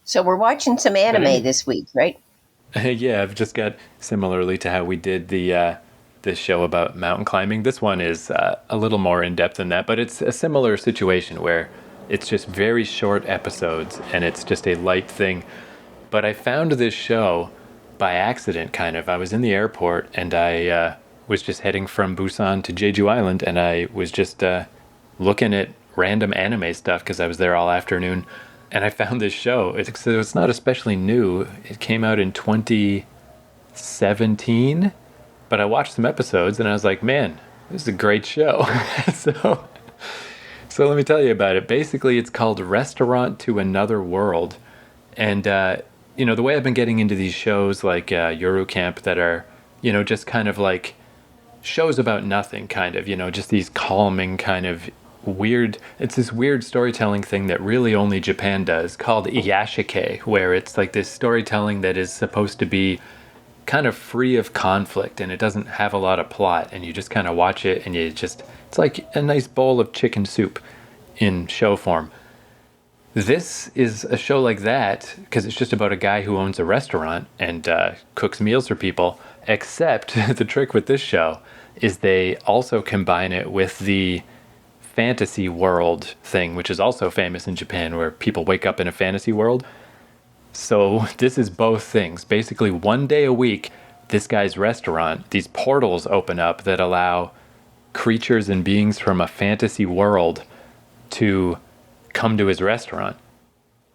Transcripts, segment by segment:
So we're watching some anime this week, right? Yeah, I've just got similarly to how we did the this show about mountain climbing. This one is a little more in depth than that, but it's a similar situation where it's just very short episodes and it's just a light thing. But I found this show by accident, kind of. I was in the airport and I was just heading from Busan to Jeju Island, and I was just looking at random anime stuff because I was there all afternoon, and I found this show. It's not especially new. It came out in 2017, but I watched some episodes and I was like, man, this is a great show. so, so let me tell you about it. Basically, it's called Restaurant to Another World, and the way I've been getting into these shows like Yuru Camp that are, just kind of like shows about nothing, kind of, just these calming kind of weird. It's this weird storytelling thing that really only Japan does, called Iyashike, where it's like this storytelling that is supposed to be kind of free of conflict and it doesn't have a lot of plot, and you just kind of watch it and it's like a nice bowl of chicken soup in show form. This is a show like that because it's just about a guy who owns a restaurant and cooks meals for people. Except the trick with this show is they also combine it with the fantasy world thing, which is also famous in Japan, where people wake up in a fantasy world. So this is both things. Basically, one day a week, this guy's restaurant, these portals open up that allow creatures and beings from a fantasy world to come to his restaurant,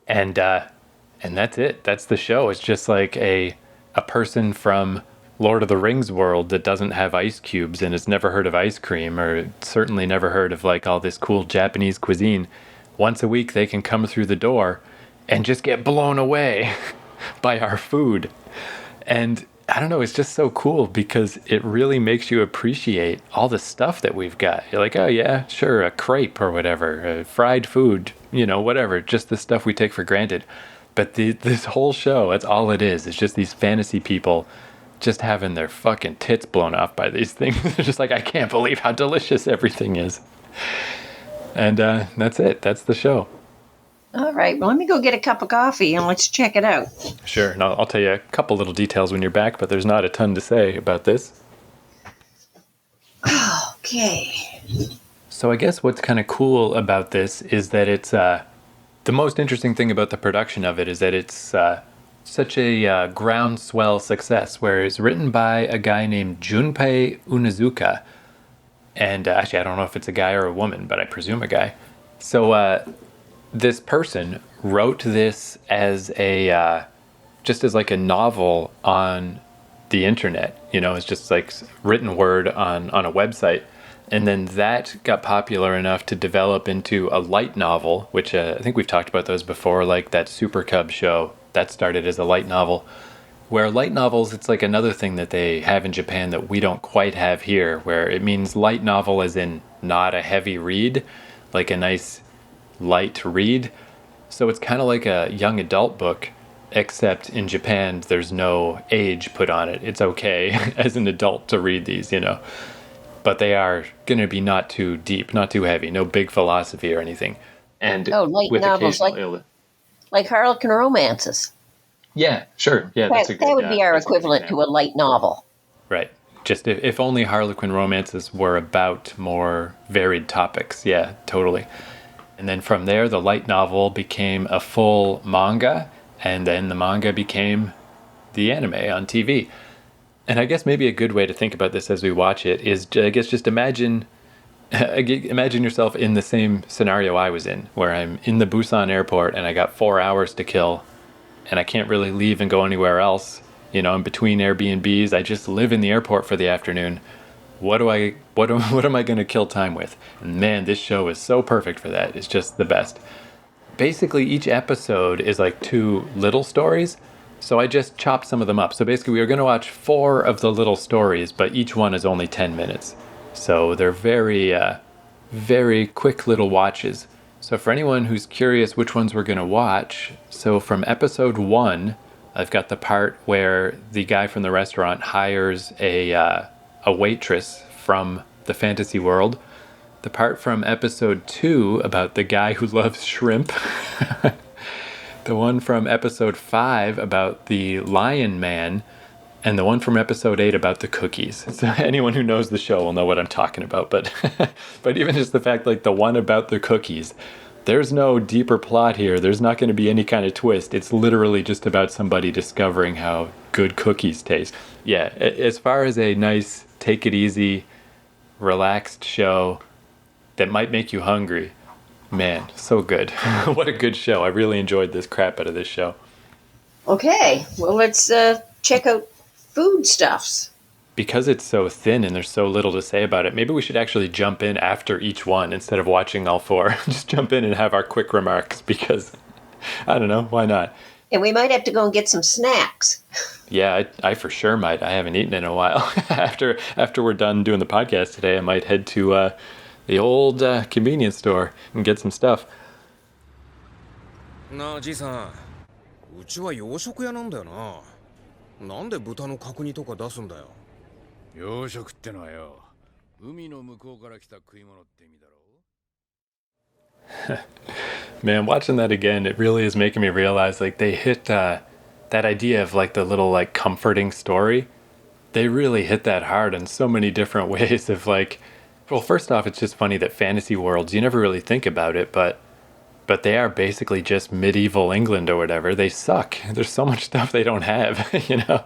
and that's it. That's the show. It's just like a person from Lord of the Rings world that doesn't have ice cubes and has never heard of ice cream, or certainly never heard of like all this cool Japanese cuisine. Once a week, they can come through the door and just get blown away by our food. And I don't know, it's just so cool because it really makes you appreciate all the stuff that we've got. You're like, oh yeah, sure, a crepe or whatever, fried food, whatever, just the stuff we take for granted. But this whole show, that's all it is. It's just these fantasy people just having their fucking tits blown off by these things. They're just like, I can't believe how delicious everything is. And that's it. That's the show. All right. Well, let me go get a cup of coffee and let's check it out. Sure. And I'll tell you a couple little details when you're back, but there's not a ton to say about this. Okay. So I guess what's kind of cool about this is that it's the most interesting thing about the production of it is that it's such a groundswell success, where it's written by a guy named Junpei Unazuka. And actually, I don't know if it's a guy or a woman, but I presume a guy. So this person wrote this as just as like a novel on the internet. It's just like written word on a website. And then that got popular enough to develop into a light novel, which I think we've talked about those before, like that Super Cub show. That started as a light novel, where light novels, it's like another thing that they have in Japan that we don't quite have here, where it means light novel as in not a heavy read, like a nice light read. So it's kind of like a young adult book, except in Japan, there's no age put on it. It's okay as an adult to read these, but they are going to be not too deep, not too heavy, no big philosophy or anything. And light with novels like Harlequin romances. Yeah, sure. Yeah, that's a good, that would be our equivalent to a light novel. Right. Just if only Harlequin romances were about more varied topics. Yeah, totally. And then from there, the light novel became a full manga, and then the manga became the anime on TV. And I guess maybe a good way to think about this as we watch it is, I guess, just imagine yourself in the same scenario I was in, where I'm in the Busan airport and I got 4 hours to kill, and I can't really leave and go anywhere else. In between Airbnbs, I just live in the airport for the afternoon. What am I going to kill time with? And man, this show is so perfect for that. It's just the best. Basically, each episode is like 2 little stories. So I just chopped some of them up. So basically, we were going to watch 4 of the little stories, but each one is only 10 minutes. So they're very, very quick little watches. So for anyone who's curious which ones we're going to watch, so from episode 1, I've got the part where the guy from the restaurant hires a waitress from the fantasy world. The part from episode 2 about the guy who loves shrimp. The one from episode 5 about the Lion Man, and the one from episode 8 about the cookies. So anyone who knows the show will know what I'm talking about. But but even just the fact, like the one about the cookies, there's no deeper plot here. There's not going to be any kind of twist. It's literally just about somebody discovering how good cookies taste. Yeah, as far as a nice, take it easy, relaxed show that might make you hungry, man, so good. What a good show. I really enjoyed this crap out of this show. Okay, well, let's check out foodstuffs. Because it's so thin and there's so little to say about it, maybe we should actually jump in after each one instead of watching all 4. Just jump in and have our quick remarks because, I don't know, why not? And we might have to go and get some snacks. Yeah, I for sure might. I haven't eaten in a while. After we're done doing the podcast today, I might head to the old convenience store and get some stuff. なあじいさん、うちは洋食屋なんだよな。なんで豚の角煮とか出すんだよ。洋食ってのはよ、海の向こうから来た食い物って意味だろ。 Man, watching that again, it really is making me realize like they hit that idea of like the little like comforting story. They really hit that hard in so many different ways of like, well, first off, it's just funny that fantasy worlds, you never really think about it, but they are basically just medieval England or whatever. They suck. There's so much stuff they don't have, you know?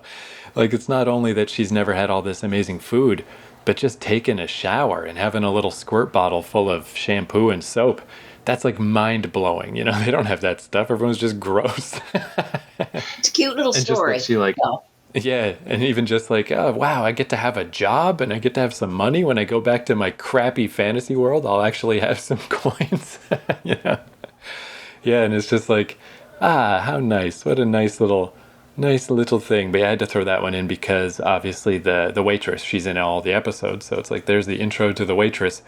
Like, it's not only that she's never had all this amazing food, but just taking a shower and having a little squirt bottle full of shampoo and soap. That's like mind-blowing, you know? They don't have that stuff. Everyone's just gross. It's a cute little And just story. that she like, Oh. yeah, and even just like, oh, wow, I get to have a job and I get to have some money. When I go back to my crappy fantasy world, I'll actually have some coins, you know? Yeah, and it's just like, how nice. What a nice little thing. But yeah, I had to throw that one in because obviously the waitress, she's in all the episodes. So it's like there's the intro to the waitress.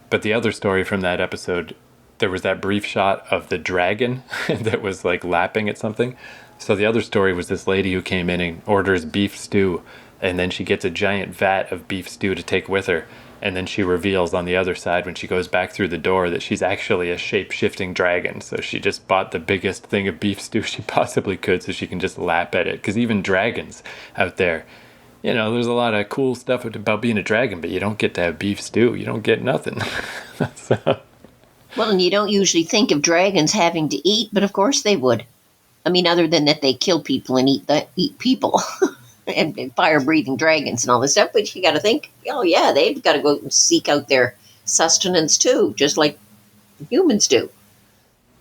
But the other story from that episode, there was that brief shot of the dragon that was like lapping at something. So the other story was this lady who came in and orders beef stew, and then she gets a giant vat of beef stew to take with her. And then she reveals on the other side when she goes back through the door that she's actually a shape-shifting dragon. So she just bought the biggest thing of beef stew she possibly could so she can just lap at it. Because even dragons out there, you know, there's a lot of cool stuff about being a dragon, but you don't get to have beef stew. You don't get nothing. So. Well, and you don't usually think of dragons having to eat, but of course they would. I mean, other than that they kill people and eat people. And fire-breathing dragons and all this stuff, but you got to think, oh yeah, they've got to go and seek out their sustenance too, just like humans do.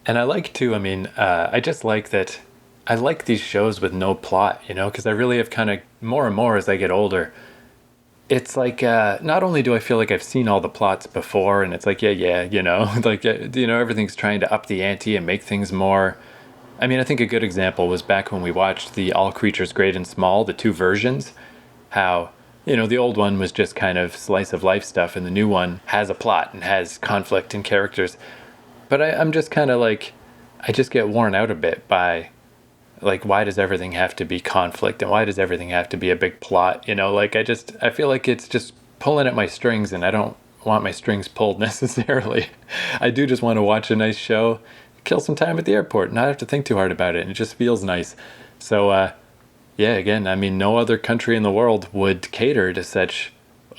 And I like too, I mean, I just like that, I like these shows with no plot, you know, because I really have kind of, more and more as I get older, it's like, not only do I feel like I've seen all the plots before, and it's like, yeah, you know, like, you know, everything's trying to up the ante and make things more. I mean, I think a good example was back when we watched the All Creatures Great and Small, the 2 versions, how, you know, the old one was just kind of slice of life stuff, and the new one has a plot and has conflict and characters. But I'm just kind of like, I just get worn out a bit by, like, why does everything have to be conflict, and why does everything have to be a big plot? You know, like, I feel like it's just pulling at my strings, and I don't want my strings pulled necessarily. I do just want to watch a nice show, kill some time at the airport, and not have to think too hard about it, and it just feels nice. So yeah, again, I mean, no other country in the world would cater to such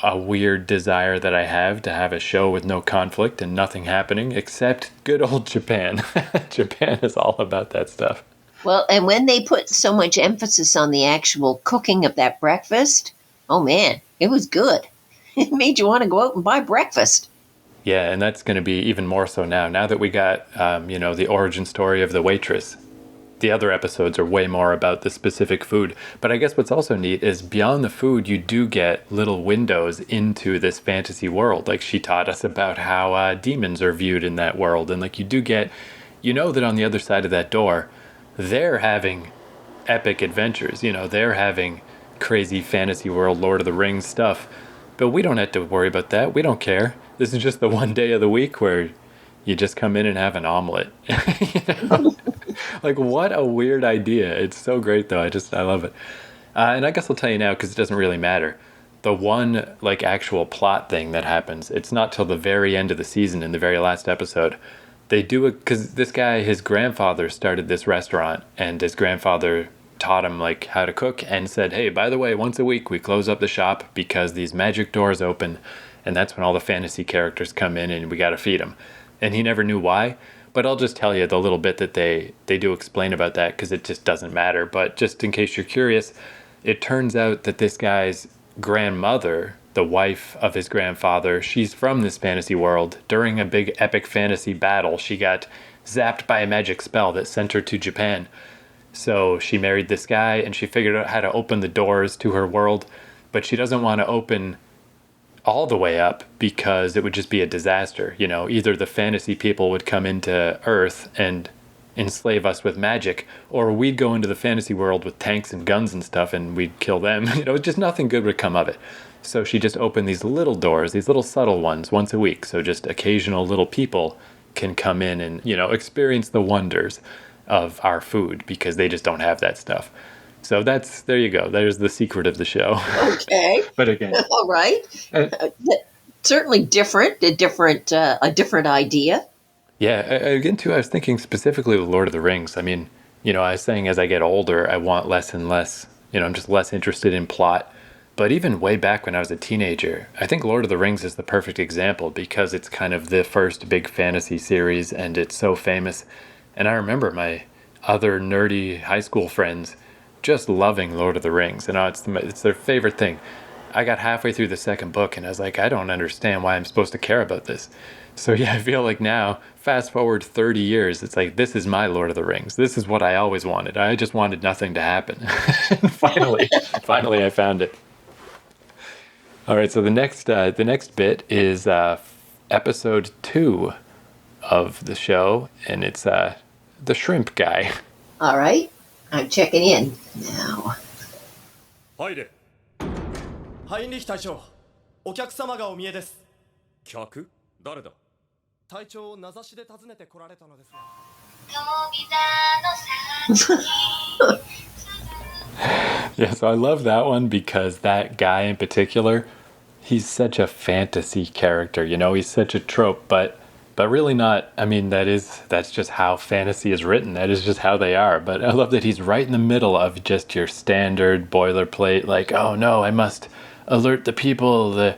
a weird desire that I have to have a show with no conflict and nothing happening, except good old Japan. Japan is all about that stuff. Well, and when they put so much emphasis on the actual cooking of that breakfast, oh man, it was good. It made you want to go out and buy breakfast. Yeah, and that's going to be even more so now that we got, you know, the origin story of the waitress. The other episodes are way more about the specific food. But I guess what's also neat is beyond the food, you do get little windows into this fantasy world. Like she taught us about how demons are viewed in that world. And like you do get, you know that on the other side of that door, they're having epic adventures. You know, they're having crazy fantasy world, Lord of the Rings stuff. But we don't have to worry about that. We don't care. This is just the one day of the week where you just come in and have an omelet. You know? Like, what a weird idea. It's so great, though. I love it. And I guess I'll tell you now, because it doesn't really matter. The one, like, actual plot thing that happens, it's not till the very end of the season, in the very last episode. they do it because this guy, his grandfather started this restaurant, and his grandfather taught him like how to cook and said, hey, by the way, once a week we close up the shop because these magic doors open, and that's when all the fantasy characters come in and we got to feed them. And he never knew why, but I'll just tell you the little bit that they do explain about that because it just doesn't matter. But just in case you're curious, it turns out that this guy's grandmother, the wife of his grandfather, she's from this fantasy world. During a big epic fantasy battle, she got zapped by a magic spell that sent her to Japan. So she married this guy and she figured out how to open the doors to her world, but she doesn't want to open all the way up because it would just be a disaster. You know, either the fantasy people would come into Earth and enslave us with magic, or we'd go into the fantasy world with tanks and guns and stuff and we'd kill them. You know, just nothing good would come of it. So she just opened these little doors, these little subtle ones once a week. So just occasional little people can come in and, you know, experience the wonders of our food because they just don't have that stuff. So there you go. There's the secret of the show. Okay. But again, all right. Certainly different, a different idea. Yeah, again, too, I was thinking specifically with Lord of the Rings. I mean, you know, I was saying as I get older, I want less and less, you know, I'm just less interested in plot. But even way back when I was a teenager, I think Lord of the Rings is the perfect example because it's kind of the first big fantasy series and it's so famous. And I remember my other nerdy high school friends just loving Lord of the Rings. You know, it's their favorite thing. I got halfway through the second book and I was like, I don't understand why I'm supposed to care about this. So yeah, I feel like now, fast forward 30 years, it's like, this is my Lord of the Rings. This is what I always wanted. I just wanted nothing to happen. finally I found it. All right, so the next bit is episode 2 of the show, and it's the shrimp guy. All right, I'm checking in now. 入れ。入り隊長、お客様がお見えです。客？誰だ？隊長を名指しで訪ねて来られたのですが。Yeah, so I love that one because that guy in particular, he's such a fantasy character, you know, he's such a trope, but really not. I mean, that's just how fantasy is written. That is just how they are. But I love that he's right in the middle of just your standard boilerplate, like, oh no, I must alert the people, the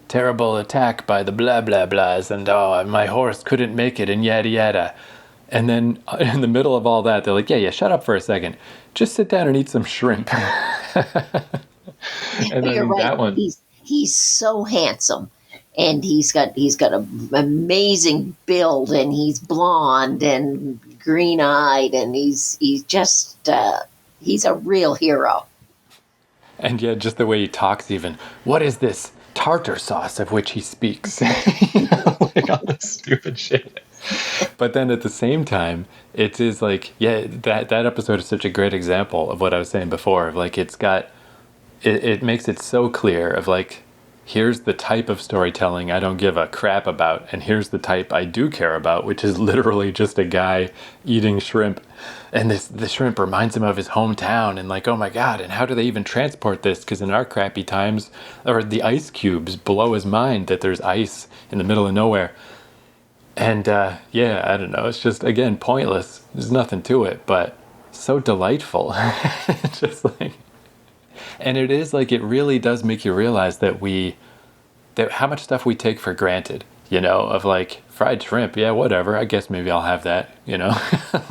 terrible attack by the blah blah blahs, and oh, my horse couldn't make it, and yada yada. And then in the middle of all that, they're like, yeah, shut up for a second. Just sit down and eat some shrimp. And then You're right. that one. He's so handsome. And he's got an amazing build, and he's blonde and green-eyed, and he's a real hero. And yeah, just the way he talks even. What is this tartar sauce of which he speaks? You know, like all this stupid shit. But then at the same time, it is like, yeah, that episode is such a great example of what I was saying before. Of like, it makes it so clear of like, here's the type of storytelling I don't give a crap about, and here's the type I do care about, which is literally just a guy eating shrimp. And the shrimp reminds him of his hometown, and like, oh my god, and how do they even transport this? Because in our crappy times, or the ice cubes blow his mind that there's ice in the middle of nowhere. And yeah, I don't know, it's just, again, pointless. There's nothing to it, but so delightful. Just like... And it is like, it really does make you realize that how much stuff we take for granted, you know, of like fried shrimp. Yeah, whatever. I guess maybe I'll have that, you know,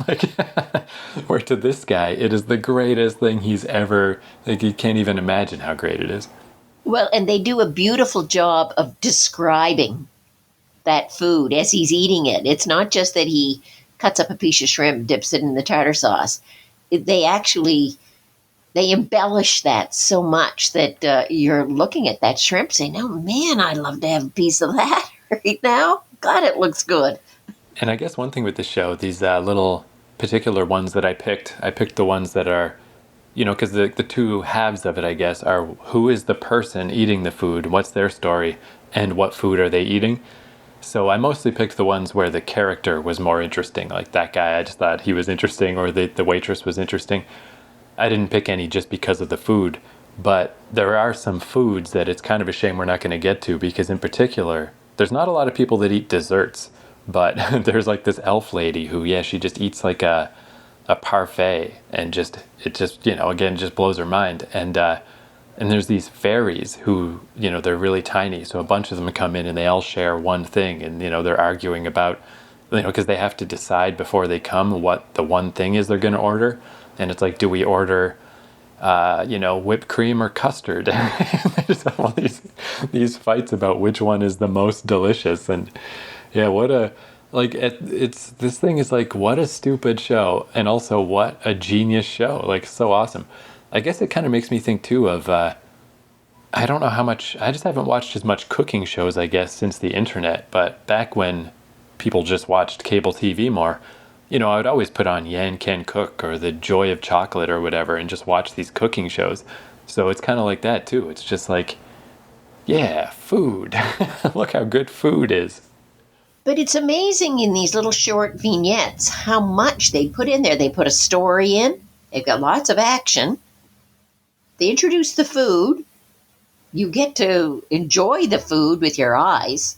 like where to this guy, it is the greatest thing he's ever, like you can't even imagine how great it is. Well, and they do a beautiful job of describing that food as he's eating it. It's not just that he cuts up a piece of shrimp, dips it in the tartar sauce. They embellish that so much that you're looking at that shrimp saying, oh man, I'd love to have a piece of that right now. God, it looks good. And I guess one thing with the show, these little particular ones that I picked the ones that are, you know, because the two halves of it, I guess, are who is the person eating the food, what's their story, and what food are they eating. So I mostly picked the ones where the character was more interesting. Like that guy, I just thought he was interesting, or the waitress was interesting. I didn't pick any just because of the food, but there are some foods that it's kind of a shame we're not going to get to, because in particular, there's not a lot of people that eat desserts, But there's like this elf lady who, yeah, she just eats like a parfait, and it just, again, just blows her mind. And there's these fairies who, they're really tiny. So a bunch of them come in and they all share one thing. And, they're arguing about, because they have to decide before they come what the one thing is they're going to order. And it's like, do we order, whipped cream or custard? They just have all these fights about which one is the most delicious. And yeah, this thing is like, what a stupid show. And also what a genius show. Like, so awesome. I guess it kind of makes me think too of, I don't know how much, I just haven't watched as much cooking shows, I guess, since the internet. But back when people just watched cable TV more, I would always put on Yan Can Cook or The Joy of Chocolate or whatever and just watch these cooking shows. So it's kind of like that too. It's just like, yeah, food. Look how good food is. But it's amazing in these little short vignettes how much they put in there. They put a story in. They've got lots of action. They introduce the food. You get to enjoy the food with your eyes.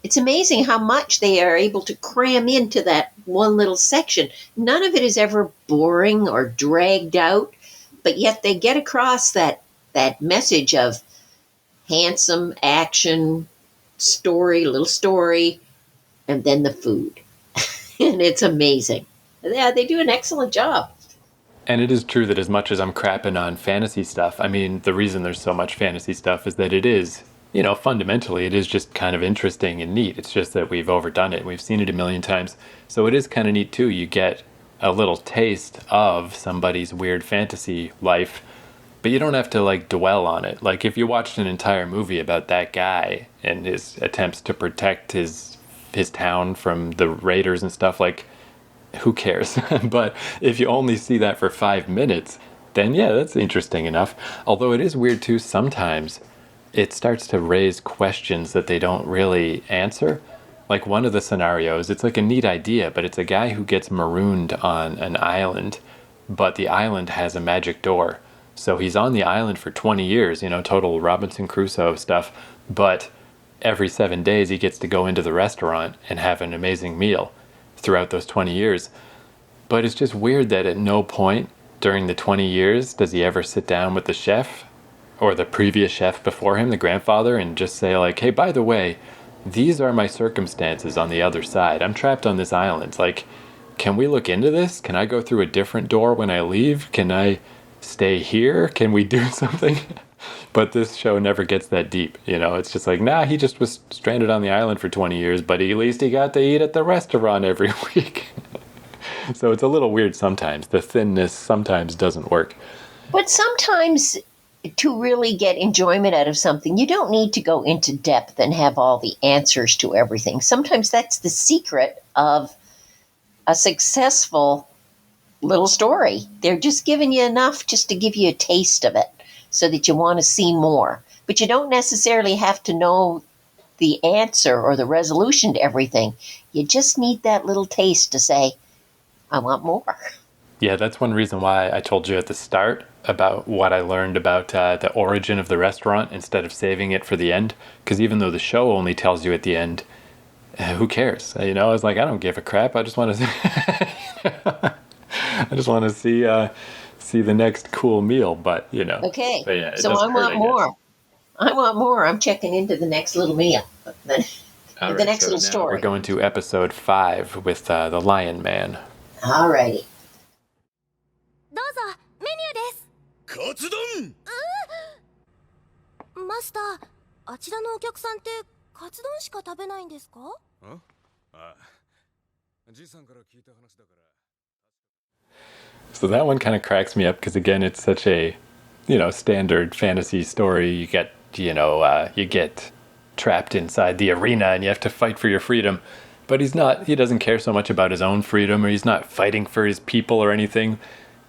It's amazing how much they are able to cram into that one little section. None of it is ever boring or dragged out, but yet they get across that message of handsome action, little story, and then the food. And it's amazing. Yeah, they do an excellent job. And it is true that as much as I'm crapping on fantasy stuff, I mean, the reason there's so much fantasy stuff is that it is, fundamentally, it is just kind of interesting and neat. It's just that we've overdone it. We've seen it a million times. So it is kind of neat, too. You get a little taste of somebody's weird fantasy life, but you don't have to, like, dwell on it. Like, if you watched an entire movie about that guy and his attempts to protect his town from the raiders and stuff, like, who cares? But if you only see that for 5 minutes, then yeah, that's interesting enough. Although it is weird too, sometimes it starts to raise questions that they don't really answer. Like one of the scenarios, it's like a neat idea, but it's a guy who gets marooned on an island, but the island has a magic door. So he's on the island for 20 years, total Robinson Crusoe stuff, but every 7 days he gets to go into the restaurant and have an amazing meal throughout those 20 years. But it's just weird that at no point during the 20 years does he ever sit down with the chef or the previous chef before him, the grandfather, and just say like, hey, by the way, these are my circumstances on the other side. I'm trapped on this island. Like, can we look into this? Can I go through a different door when I leave? Can I stay here? Can we do something? But this show never gets that deep, It's just like, nah, he just was stranded on the island for 20 years, but at least he got to eat at the restaurant every week. So it's a little weird sometimes. The thinness sometimes doesn't work. But sometimes to really get enjoyment out of something, you don't need to go into depth and have all the answers to everything. Sometimes that's the secret of a successful little story. They're just giving you enough just to give you a taste of it, so that you want to see more. But you don't necessarily have to know the answer or the resolution to everything. You just need that little taste to say, I want more. Yeah, that's one reason why I told you at the start about what I learned about the origin of the restaurant instead of saving it for the end. Because even though the show only tells you at the end, who cares? I was like, I don't give a crap. I just want to see the next cool meal, but Okay, but yeah, so I want more. I want more. I'm checking into the next little meal. The next little story. We're going to episode 5 with the Lion Man. All righty. どうぞメニューですカツ丼マスターあちらのお客さんってカツ丼しか食べないんですかああじいさんから聞いた話だから So that one kind of cracks me up because again, it's such a, standard fantasy story. You get, you get trapped inside the arena and you have to fight for your freedom. But he doesn't care so much about his own freedom, or he's not fighting for his people or anything.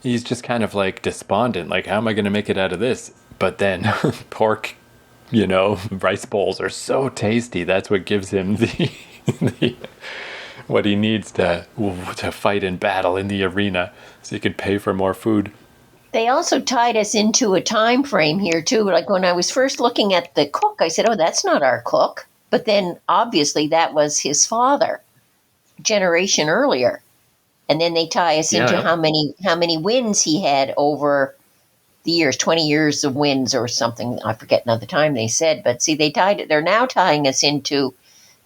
He's just kind of like despondent, like, how am I going to make it out of this? But then pork, rice bowls are so tasty. That's what gives him the what he needs to fight in battle in the arena, so he could pay for more food. They also tied us into a time frame here too. Like when I was first looking at the cook, I said, "Oh, that's not our cook." But then obviously that was his father, generation earlier. And then they tie us into how many wins he had over the years, 20 years of wins or something. I forget another time they said, but see, they're now tying us into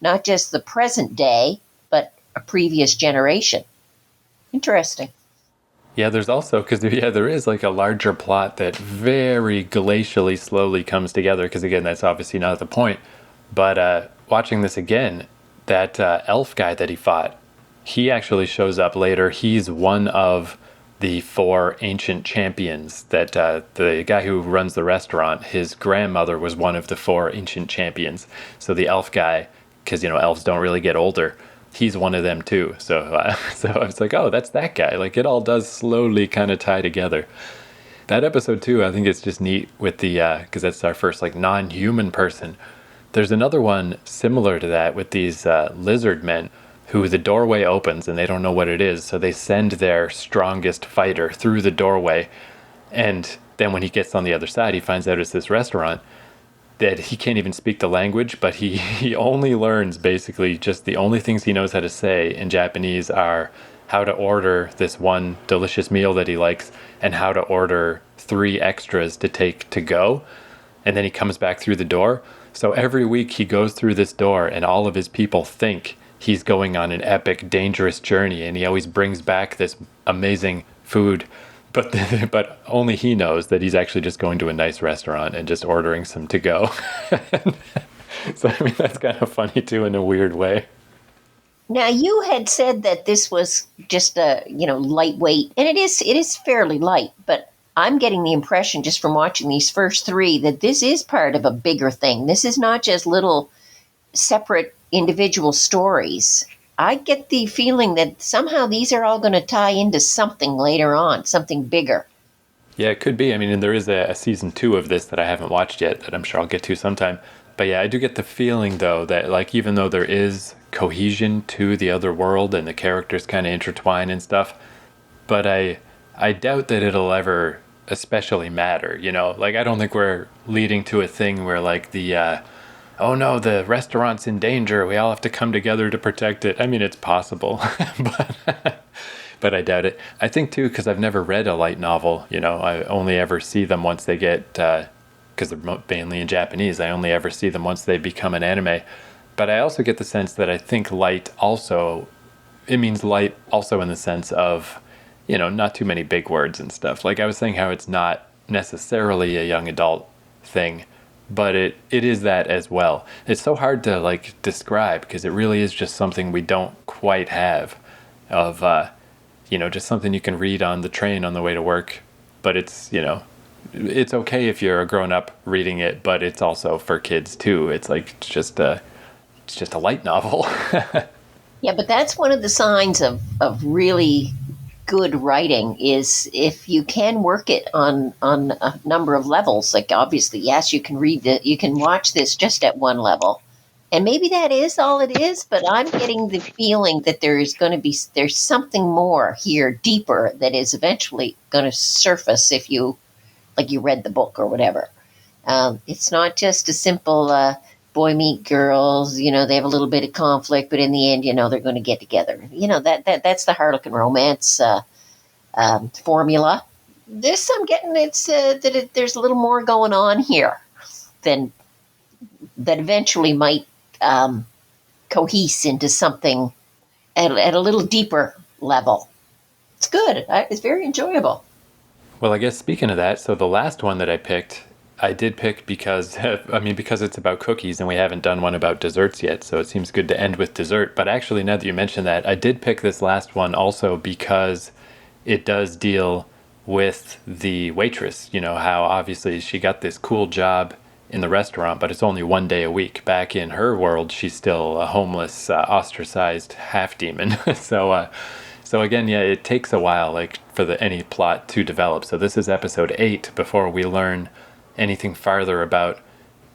not just the present day, but a previous generation. Interesting. Yeah, there's also, because there is like a larger plot that very glacially slowly comes together, because again, that's obviously not the point. But watching this again, that elf guy that he fought, he actually shows up later. He's one of the 4 ancient champions that the guy who runs the restaurant, his grandmother was one of the 4 ancient champions. So the elf guy, because, elves don't really get older, he's one of them too. So so I was like, oh, that's that guy. Like, it all does slowly kind of tie together. That episode too, I think it's just neat with the, because that's our first like non-human person. There's another one similar to that with these lizard men who the doorway opens and they don't know what it is. So they send their strongest fighter through the doorway. And then when he gets on the other side, he finds out it's this restaurant that he can't even speak the language, but he only learns basically just the only things he knows how to say in Japanese are how to order this one delicious meal that he likes and how to order 3 extras to take to go. And then he comes back through the door. So every week he goes through this door and all of his people think he's going on an epic, dangerous journey. And he always brings back this amazing food. But only he knows that he's actually just going to a nice restaurant and just ordering some to go. So, I mean, that's kind of funny too in a weird way. Now, you had said that this was just a, lightweight, and it is fairly light, but I'm getting the impression just from watching these first 3 that this is part of a bigger thing. This is not just little separate individual stories. I get the feeling that somehow these are all going to tie into something later on, something bigger. Yeah, it could be. I mean, and there is a season 2 of this that I haven't watched yet that I'm sure I'll get to sometime. But yeah, I do get the feeling, though, that like even though there is cohesion to the other world and the characters kind of intertwine and stuff, but I doubt that it'll ever especially matter, Like, I don't think we're leading to a thing where like the, oh no, the restaurant's in danger, we all have to come together to protect it. I mean, it's possible, but I doubt it. I think too, because I've never read a light novel, I only ever see them once they get, because they're mainly in Japanese, I only ever see them once they become an anime. But I also get the sense that I think light also, it means light also in the sense of, not too many big words and stuff. Like I was saying how it's not necessarily a young adult thing, but it is that as well. It's so hard to like describe because it really is just something we don't quite have of, just something you can read on the train on the way to work. But it's, it's okay if you're a grown up reading it, but it's also for kids too. It's like, it's just a light novel. Yeah, but that's one of the signs of really good writing is if you can work it on a number of levels. Like obviously, yes, you can you can watch this just at one level, and maybe that is all it is. But I'm getting the feeling that there's something more here, deeper, that is eventually going to surface if you read the book or whatever. It's not just a simple boy meet girls. They have a little bit of conflict, but in the end, they're going to get together. That's the Harlequin romance formula. This I'm getting there's a little more going on here than that eventually might cohese into something at a little deeper level. It's good. It's very enjoyable. Well, I guess speaking of that, so the last one that I did pick because it's about cookies and we haven't done one about desserts yet, so it seems good to end with dessert. But actually, now that you mention that, I did pick this last one also because it does deal with the waitress, how obviously she got this cool job in the restaurant, but it's only 1 day a week. Back in her world, she's still a homeless, ostracized half-demon. So again, yeah, it takes a while, like, for any plot to develop. So this is episode 8 before we learn anything farther about,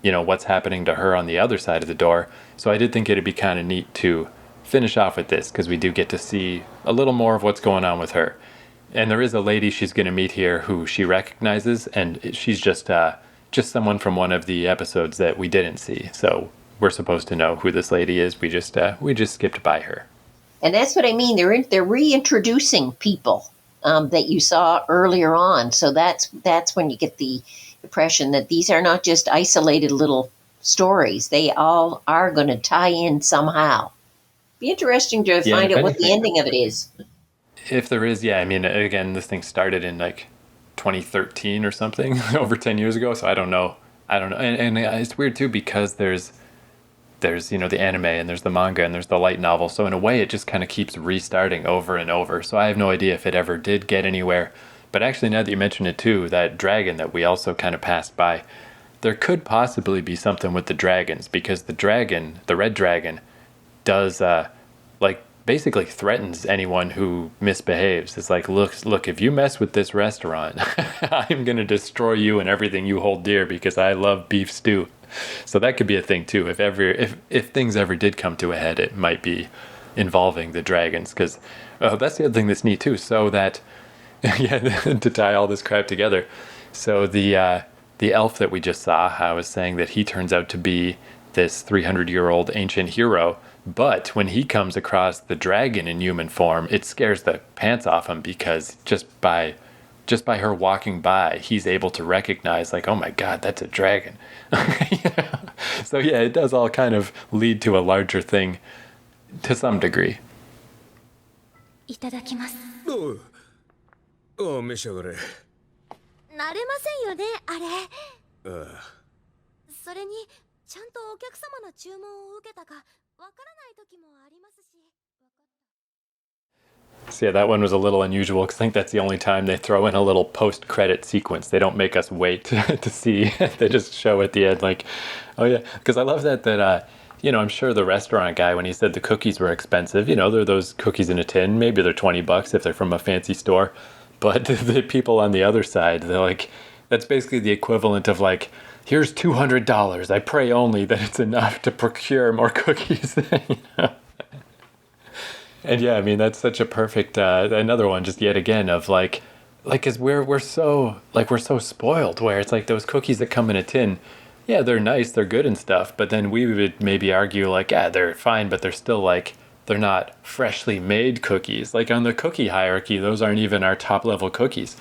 what's happening to her on the other side of the door. So I did think it'd be kind of neat to finish off with this because we do get to see a little more of what's going on with her. And there is a lady she's going to meet here who she recognizes, and she's just someone from one of the episodes that we didn't see. So we're supposed to know who this lady is. We just skipped by her. And that's what I mean. They're reintroducing people that you saw earlier on. So that's when you get the impression that these are not just isolated little stories. They all are going to tie in somehow. Be interesting to find out what the ending of it is. If there is, yeah. I mean, again, this thing started in like 2013 or something, over 10 years ago. So I don't know. And it's weird too, because there's the anime and there's the manga and there's the light novel. So in a way, it just kind of keeps restarting over and over. So I have no idea if it ever did get anywhere. But actually, now that you mention it too, that dragon that we also kind of passed by, there could possibly be something with the dragons, because the dragon, the red dragon, does basically threatens anyone who misbehaves. It's like, look, if you mess with this restaurant, I'm going to destroy you and everything you hold dear, because I love beef stew. So that could be a thing too. If things ever did come to a head, it might be involving the dragons, because that's the other thing that's neat too. So that, yeah, to tie all this crap together. So the elf that we just saw, I was saying that he turns out to be this 300-year-old ancient hero. But when he comes across the dragon in human form, it scares the pants off him, because just by her walking by, he's able to recognize, like, oh my God, that's a dragon. So yeah, it does all kind of lead to a larger thing to some degree. いただきます。召し上がれ。慣れませんよね、あれ。それにちゃんとお客様の注文を受けたかわからない時もありますし。 So yeah, that one was a little unusual, because I think that's the only time they throw in a little post-credit sequence. They don't make us wait to see. They just show at the end, like, oh yeah. Because I love that I'm sure the restaurant guy, when he said the cookies were expensive, they're those cookies in a tin. Maybe they're $20 if they're from a fancy store. But the people on the other side, they're like, that's basically the equivalent of like, here's $200. I pray only that it's enough to procure more cookies. And yeah, I mean, that's such a perfect, another one, just yet again, of like, cause we're so spoiled, where it's like those cookies that come in a tin, yeah, they're nice, they're good and stuff, but then we would maybe argue like, yeah, they're fine, but they're still like, they're not freshly made cookies. Like on the cookie hierarchy, those aren't even our top level cookies.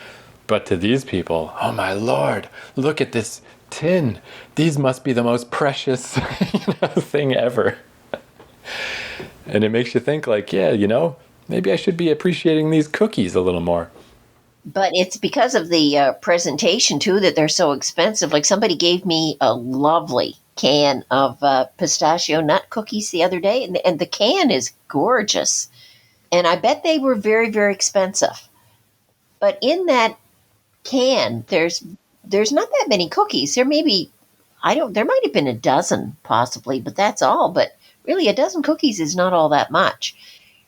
But to these people, oh my Lord, look at this tin. These must be the most precious thing ever. And it makes you think like, yeah, maybe I should be appreciating these cookies a little more. But it's because of the presentation, too, that they're so expensive. Like somebody gave me a lovely can of pistachio nut cookies the other day, and the can is gorgeous. And I bet they were very, very expensive. But in that can, there's not that many cookies. There may be, there might have been a dozen possibly, but that's all. But really, a dozen cookies is not all that much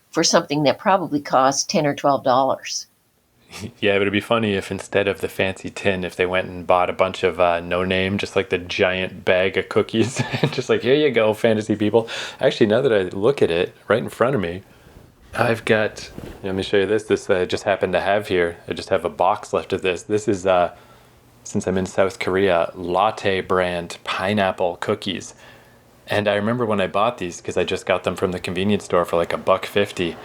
for something that probably costs $10 or $12. Yeah, but it'd be funny if instead of the fancy tin, if they went and bought a bunch of no-name, just like the giant bag of cookies, just like, here you go, fantasy people. Actually, now that I look at it right in front of me, I've got, let me show you this. This I just happened to have here. I just have a box left of this. This is, since I'm in South Korea, Latte brand pineapple cookies. And I remember when I bought these, because I just got them from the convenience store for like $1.50.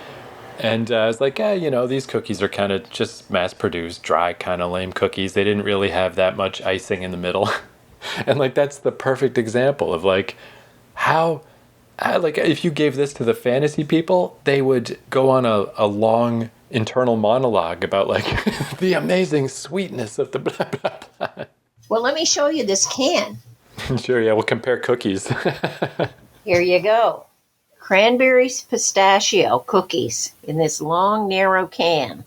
And I was like, these cookies are kind of just mass-produced, dry, kind of lame cookies. They didn't really have that much icing in the middle. And like, that's the perfect example of like, how if you gave this to the fantasy people, they would go on a long internal monologue about like the amazing sweetness of the blah, blah, blah. Well, let me show you this can. Sure, yeah, we'll compare cookies. Here you go. Cranberries pistachio cookies in this long, narrow can.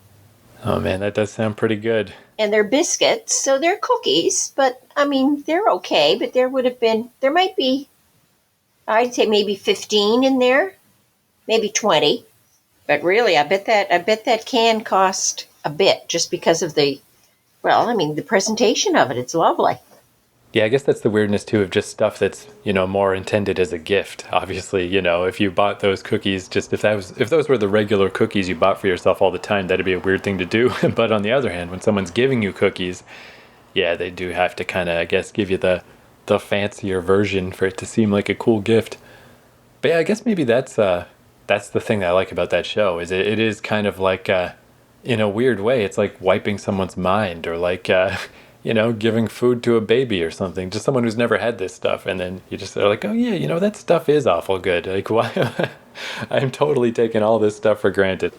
Oh, man, that does sound pretty good. And they're biscuits, so they're cookies, but, I mean, they're okay, but there might be, I'd say maybe 15 in there, maybe 20. But really, I bet that can cost a bit just because of the presentation of it. It's lovely. Yeah, I guess that's the weirdness, too, of just stuff that's, more intended as a gift. Obviously, if you bought those cookies, just if those were the regular cookies you bought for yourself all the time, that'd be a weird thing to do. But on the other hand, when someone's giving you cookies, yeah, they do have to kind of, I guess, give you the the fancier version for it to seem like a cool gift. But yeah, I guess maybe that's the thing that I like about that show is it is kind of like in a weird way, it's like wiping someone's mind or like giving food to a baby or something, just someone who's never had this stuff, and then you just are like, oh yeah, that stuff is awful good. Like, why? I'm totally taking all this stuff for granted.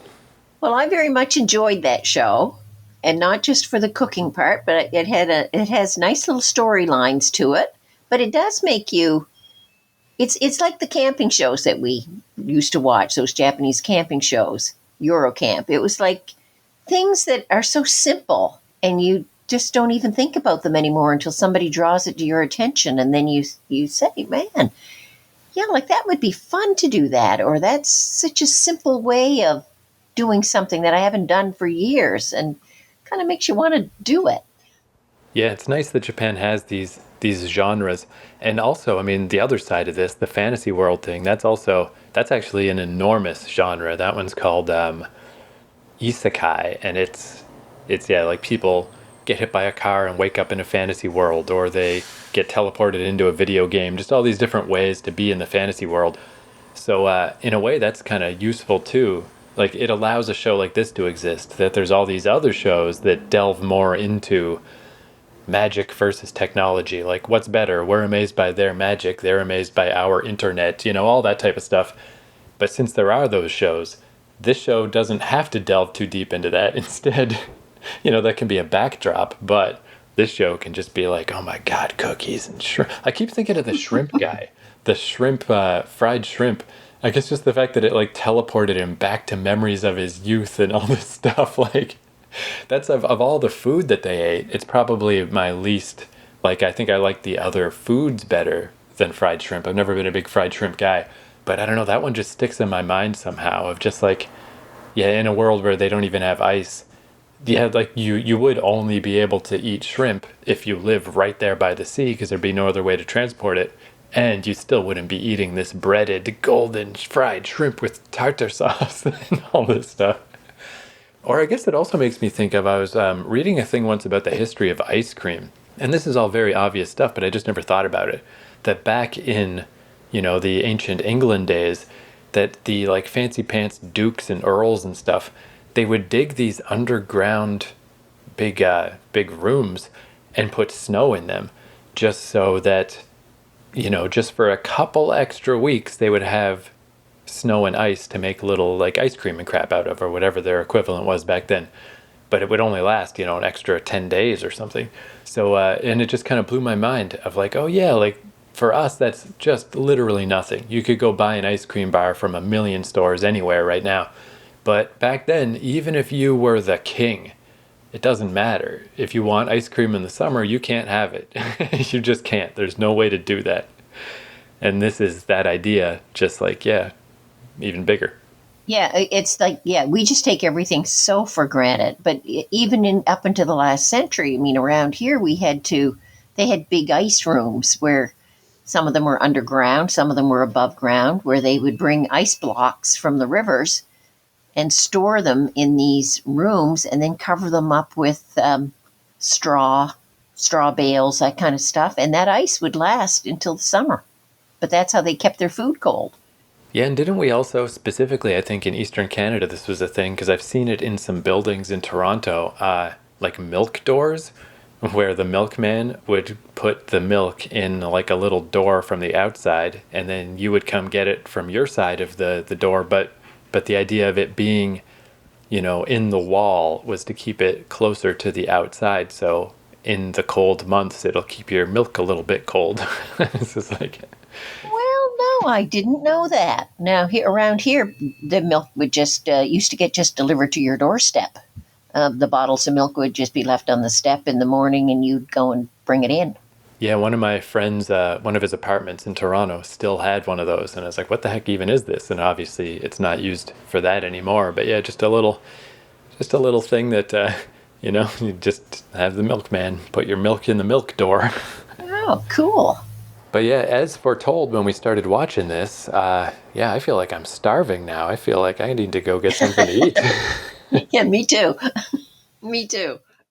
Well, I very much enjoyed that show, and not just for the cooking part, but it has nice little storylines to it. But it does make you. It's like the camping shows that we used to watch, those Japanese camping shows, Eurocamp. It was like things that are so simple, and you just don't even think about them anymore until somebody draws it to your attention, and then you say, man, yeah, like that would be fun to do that, or that's such a simple way of doing something that I haven't done for years, and kind of makes you want to do it. Yeah, it's nice that Japan has these genres. And also, I mean, the other side of this, the fantasy world thing, that's actually an enormous genre. That one's called Isekai, and it's like people get hit by a car and wake up in a fantasy world, or they get teleported into a video game, just all these different ways to be in the fantasy world. So in a way, that's kind of useful too. Like, it allows a show like this to exist, that there's all these other shows that delve more into magic versus technology. Like, what's better? We're amazed by their magic, they're amazed by our internet, all that type of stuff. But since there are those shows, this show doesn't have to delve too deep into that. Instead, that can be a backdrop, but this show can just be like, oh my God, cookies and shrimp. I keep thinking of the shrimp guy, the shrimp, fried shrimp. I guess just the fact that it like teleported him back to memories of his youth and all this stuff. Like, that's of all the food that they ate, it's probably my least. Like, I think I like the other foods better than fried shrimp. I've never been a big fried shrimp guy, but I don't know, that one just sticks in my mind somehow of just like, yeah, in a world where they don't even have ice, yeah, like you would only be able to eat shrimp if you live right there by the sea, because there'd be no other way to transport it. And you still wouldn't be eating this breaded, golden fried shrimp with tartar sauce and all this stuff. Or I guess it also makes me think of, I was reading a thing once about the history of ice cream. And this is all very obvious stuff, but I just never thought about it. That back in, the ancient England days, that the like fancy pants dukes and earls and stuff, they would dig these underground big rooms and put snow in them, just so that, just for a couple extra weeks, they would have snow and ice to make little like ice cream and crap out of, or whatever their equivalent was back then. But it would only last, an extra 10 days or something. So, and it just kind of blew my mind of like, oh yeah, like for us, that's just literally nothing. You could go buy an ice cream bar from a million stores anywhere right now. But back then, even if you were the king, it doesn't matter. If you want ice cream in the summer, you can't have it. You just can't. There's no way to do that. And this is that idea, just like, yeah, even bigger. Yeah, it's like, yeah, we just take everything so for granted. But even up into the last century, I mean, around here, they had big ice rooms where some of them were underground, some of them were above ground, where they would bring ice blocks from the rivers and store them in these rooms and then cover them up with straw bales, that kind of stuff. And that ice would last until the summer. But that's how they kept their food cold. Yeah, and didn't we also, specifically, I think in Eastern Canada, this was a thing, because I've seen it in some buildings in Toronto, like milk doors, where the milkman would put the milk in like a little door from the outside, and then you would come get it from your side of the door, but the idea of it being, in the wall was to keep it closer to the outside, so in the cold months, it'll keep your milk a little bit cold. This is like... Well, no, I didn't know that. Now, around here, the milk would just used to get just delivered to your doorstep. The bottles of milk would just be left on the step in the morning, and you'd go and bring it in. Yeah, one of my friends, one of his apartments in Toronto still had one of those, and I was like, what the heck even is this? And obviously, it's not used for that anymore. But yeah, just a little thing that, you just have the milkman put your milk in the milk door. Oh, cool. But yeah, as foretold when we started watching this, I feel like I'm starving now. I feel like I need to go get something to eat. Yeah, me too. Me too.